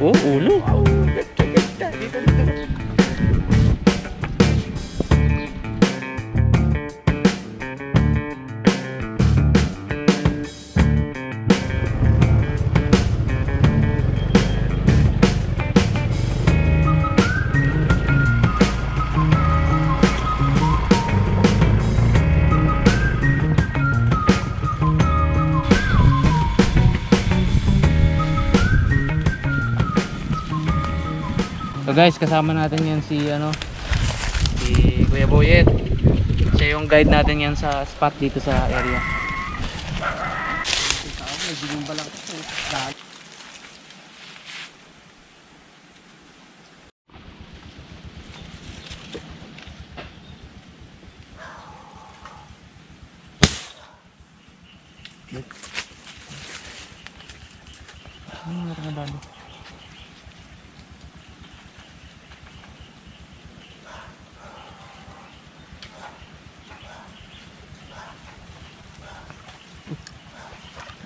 Oh, ulo. Wow, ganda. Dito. So guys, kasama natin yan si Kuya Boyet. Siya yung guide natin yan sa spot dito sa area.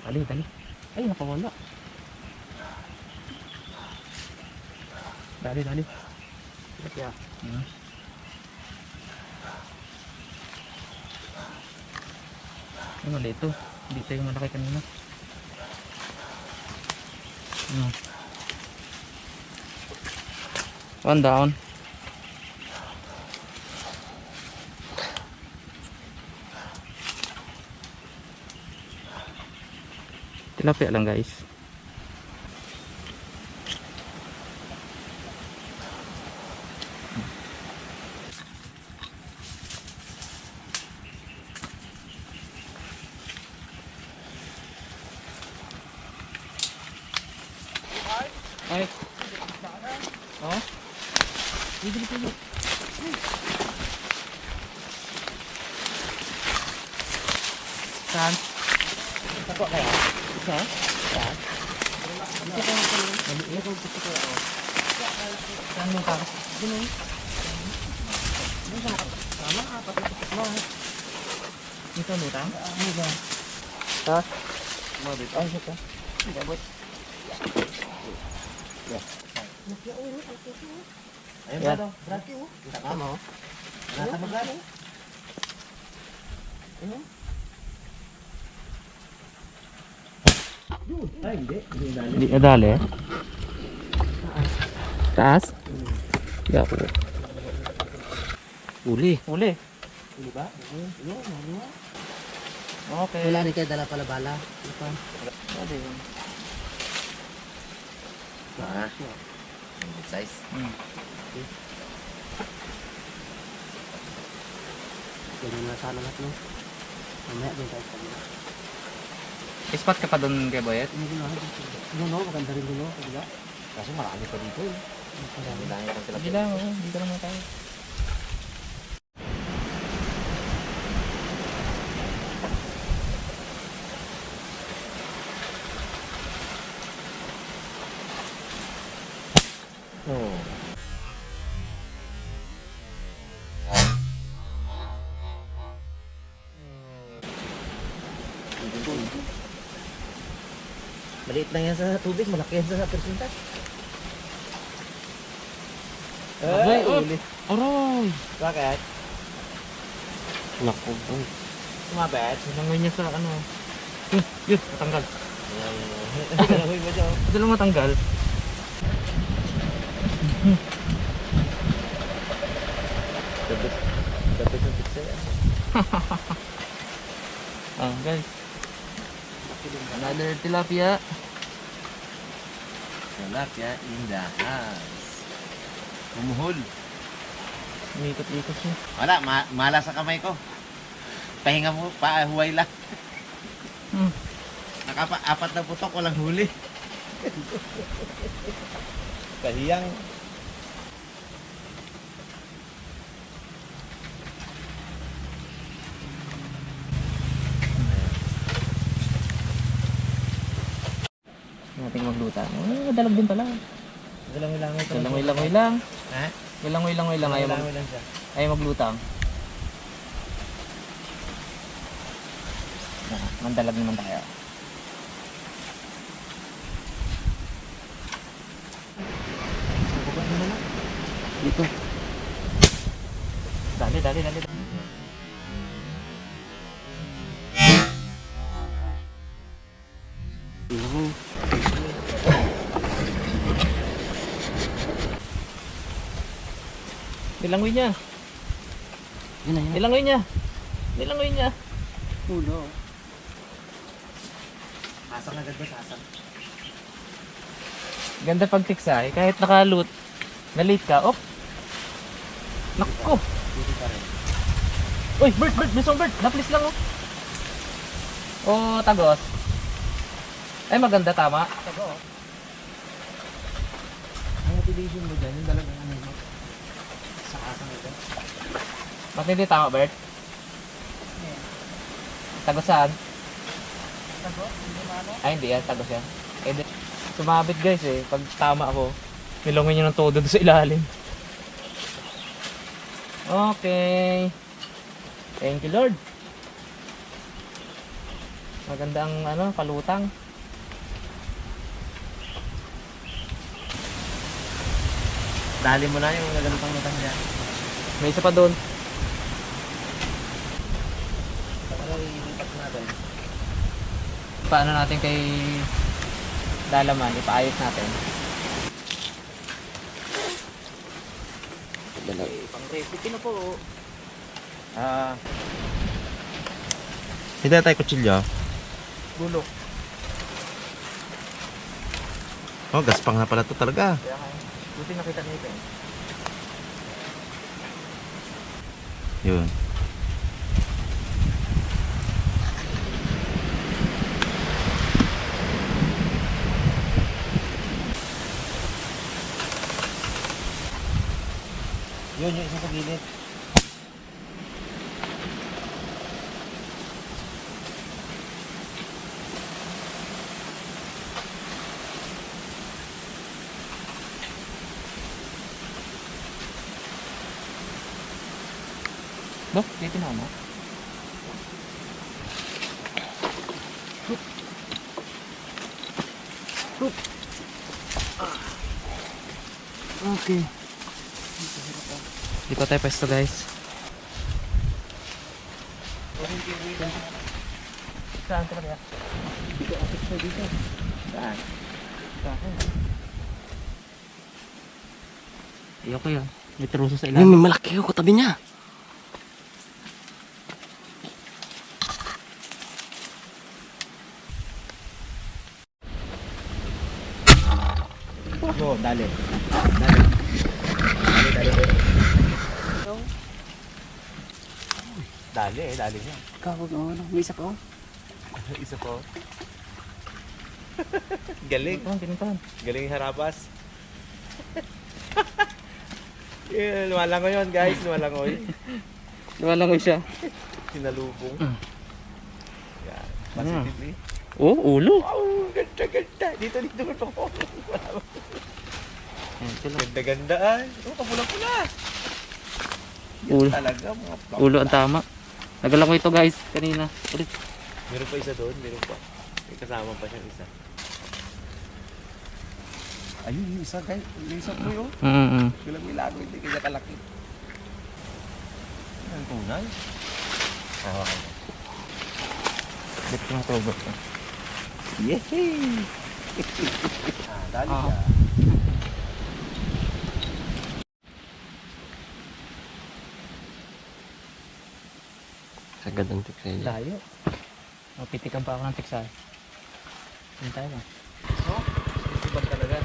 Dali. Ay, nakawala. Dali. Tilapia. Ay, mali ito. Dito yung malaki kanina. One down. Tilapia lang guys. Ay. Oh. Dito. Saan? Tako kaya. Isa? Saan? Saan mo ka? Dito. Sama apat mo. Dito mo ta? Dito. Ta? Mo dito. Ay, dito. Dito bot. Ya. Ayan ba daw? Brati mo. Kita ka mo. Nasa magano? Ayan. Ay, hindi nadali. Taas? Ya po. Uli ba? Okay. Wala rin kayo dala pala bala. Pwede yun. Good size. Ganyan na sana lahat, no? Mamaya din tayo kanina. Spot ka pa doon kay Boyet? Maganda rin dito. Kasi marami pa dito. Dami pa sila. Hindi lang, dito lang tayo. Oh. Maliit lang yan sa tubig, malaki yan sa persintas. Ay, uli. Aroy! Bakit? Naku. Sumabit? Sinangay niya sa ano. Yun, matanggal. Uy, ba dyan? Ito lang matanggal. Dapat yung Tiksay. Guys. Another tilapia. Tilapia in the house. Umuhol. Umikot-ikot siya. Wala, mala sa kamay ko. Pahinga mo, huway lang. Apat na putok, walang huli. Kahiyang. Nating magluta. Dalag din pala. Galangoy-langoy ito. Galangoy-langoy lang. Ha? Galangoy-langoy lang. Galangoy lang siya. Ayaw maglutang. Mandalag naman tayo. dito. Dali. Nilangoy niya. Yun na. Nilangoy niya. Ulo. Asang agad ba? Asang. Ganda pag tiksay. Kahit naka-loot, na-late ka. Oh. Nakko. Dito pa rin. Uy, bird. Bisong bird. Naplis lang oh. Oh, tagos. Ay, maganda, tama. Tago. Ang motivation mo dyan, yung talagang ano mo. Sa asang ito. Ba't hindi tama, bird? Tagos saan? Tago? Hindi maano? Ay, hindi yan. Tagos yan. Eh, sumabit guys eh. Pag tama ako, nilungin nyo ng todo doon sa ilalim. Okay. Thank you, Lord. Maganda ang ano, palutang. Dali mo na yung nagalutang lutang dyan. May isa pa doon. Ano ilipat natin? Paano natin kay Dalaman, ipaayos natin. Pang recipe na po. Hindi na tayo kutsilyo. Gulok. Oh, gaspang na pala to talaga. Kaya nga, buti nakita nito eh. Yun. Yun, yung isang sa gilid. Dok, dito na mo. Okay. Dito tayo pwesto guys. Saan ka kaya? Dito ako pwesto dito. Saan? Saan? Ayoko yun. May truso sa ilalim. May malaki yung katabi niya. Oh, dali. Dali niya. Ikaw, may isa pa oh. Isa po. Galing. Galing yung Harabas. Lumalangoy yun guys, lumalangoy. Lumalangoy siya. Sinalubong. Yan. Positively. Oh, ulo. Wow, ganda. Dito ko. Ganda ay. Oh, kapula-pula. Ulo. Talaga mga plak. Ulo ang tama. Nagalangoy ito guys, kanina. Ulit. Meron pa isa doon, meron pa. May kasama pa siyang isa. Ayun, yung isa guys. Yung isa po yun. Walang milago, hindi kaya kalaki. Ang tunay. Okay. Dito na ito, bro. Yehey! Dali siya. Sagad ang tiksay. Layo. Mapitikan pa ako ng tiksay. Hindi tayo ba? Oh, sisibag talaga.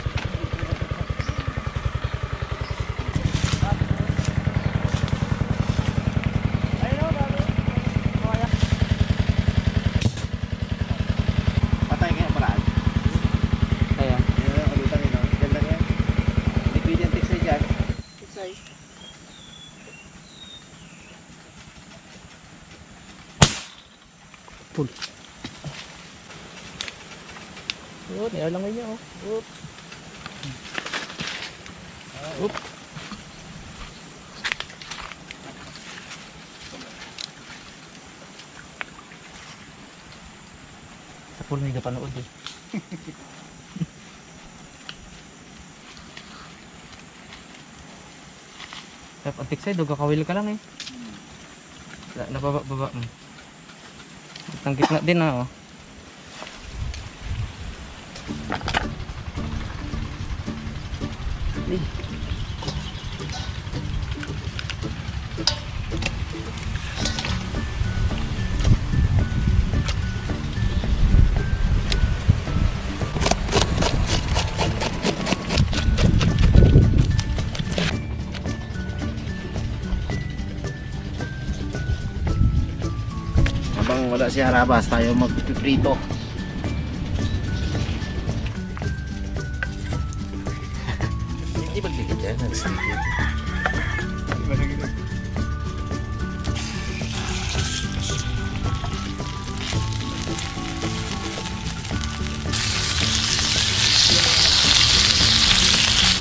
Patay kaya paraan. Kaya. Yung alutang yun, no? Ganda nga. Liquid yung tiksay dyan. Tiksay. Pull. Oh, nilalangoy niya oh. Oop. Oop. Sa pool may napanood eh. Sarap ang tiksay, doga kawil ka lang eh. Nababa. Ang gitna din oh. Habang wala si Harabas, tayo magpiprito. Hindi magdikit yan, nag-stick.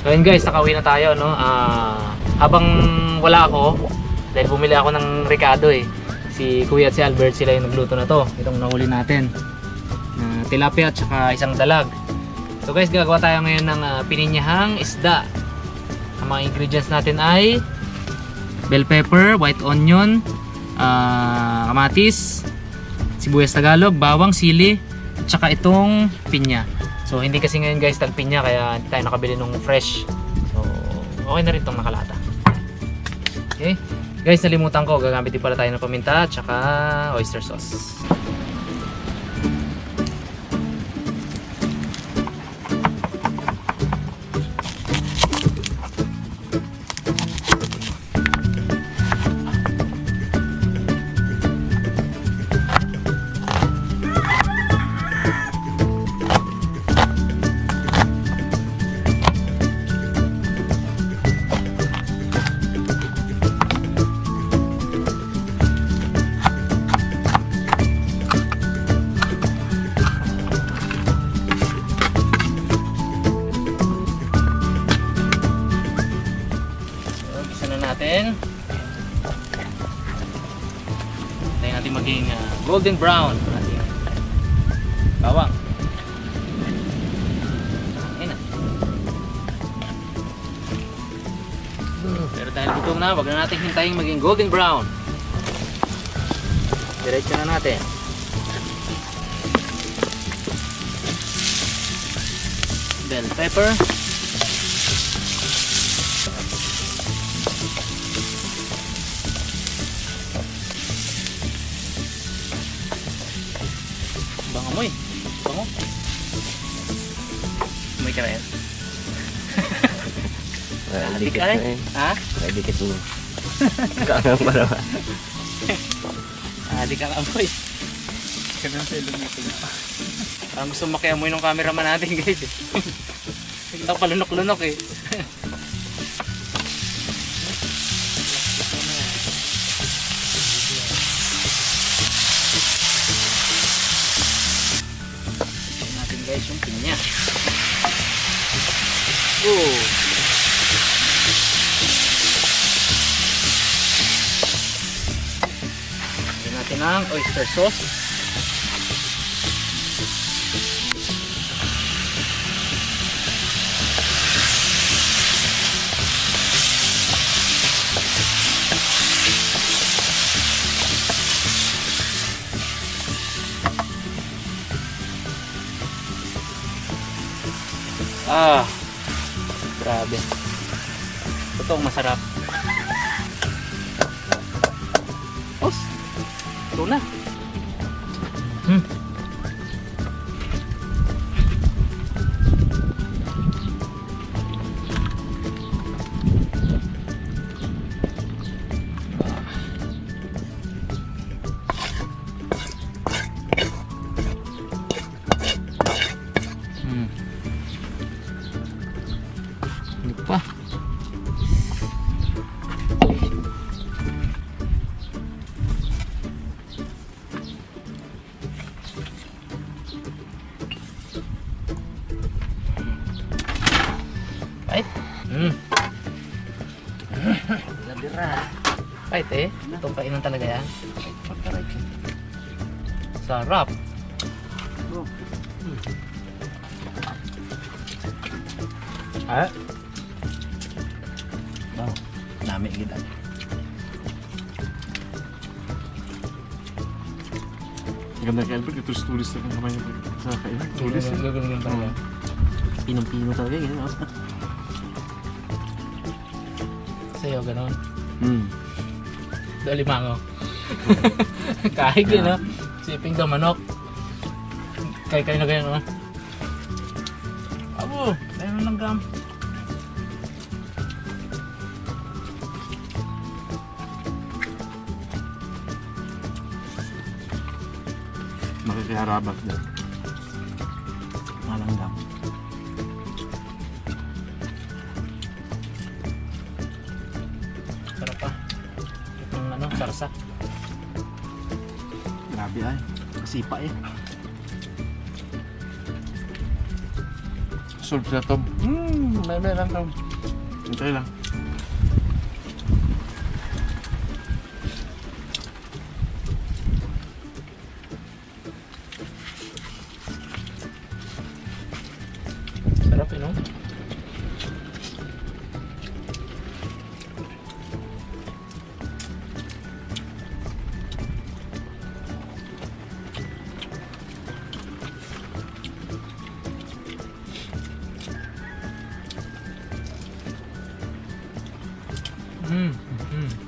So yun guys, nakauwi na tayo no. Habang wala ako, dahil bumili ako ng Ricardo eh. Si Kuya at si Albert, sila yung nagluto na to. Itong nahuli natin. Tilapia at saka isang dalag. So guys, gagawa tayo ngayon ng pininyahang isda. Ang mga ingredients natin ay bell pepper, white onion, kamatis, sibuyas Tagalog, bawang, sili, at saka itong pinya. So hindi kasi ngayon guys tagpinya, kaya hindi tayo nakabili ng fresh. So okay na rin itong nakalata. Okay guys, nalimutan ko, gagamit din pala tayo ng paminta at saka oyster sauce. Hintayin natin maging golden brown ating bawang. Ayun na. Pero dahil gutom na, wag na natin hintayin maging golden brown. Diretso na natin. Bell pepper. Amoy. Bango. Amoy ka rin. Dikit ka rin? Ha? Dikit mo. Kaangang para ba? Di ka amoy. Ganun sa ilong nito na. Parang gusto makiamoy ng cameraman natin guys eh. Nakita ko palunok-lunok eh. Guys, yung pinya. Lagyan natin ang oyster sauce. Grabe. Totoong masarap. Os. Ito na. Hindi pa. Right? Right eh. Itong kainan talaga yan. Sarap. lami kita. Ganda kaya Albert, tulis-tulis na kamay sa kainan. Tulis eh. Gagawin talaga. Pinong-pino talaga yun. No? Sa'yo, ganon. Hmm. Dalimango. Kahit yun, no? Siping daw manok. Kay na ganyan, no? Abo, tayo na lang gam. Makikiharabas na. Malanggam. Sarap pa. Itong ano, sarsa. Grabe ay. Masipa eh. Solve siya to. May lang to. Hintay lang. Sarap, no? Mm.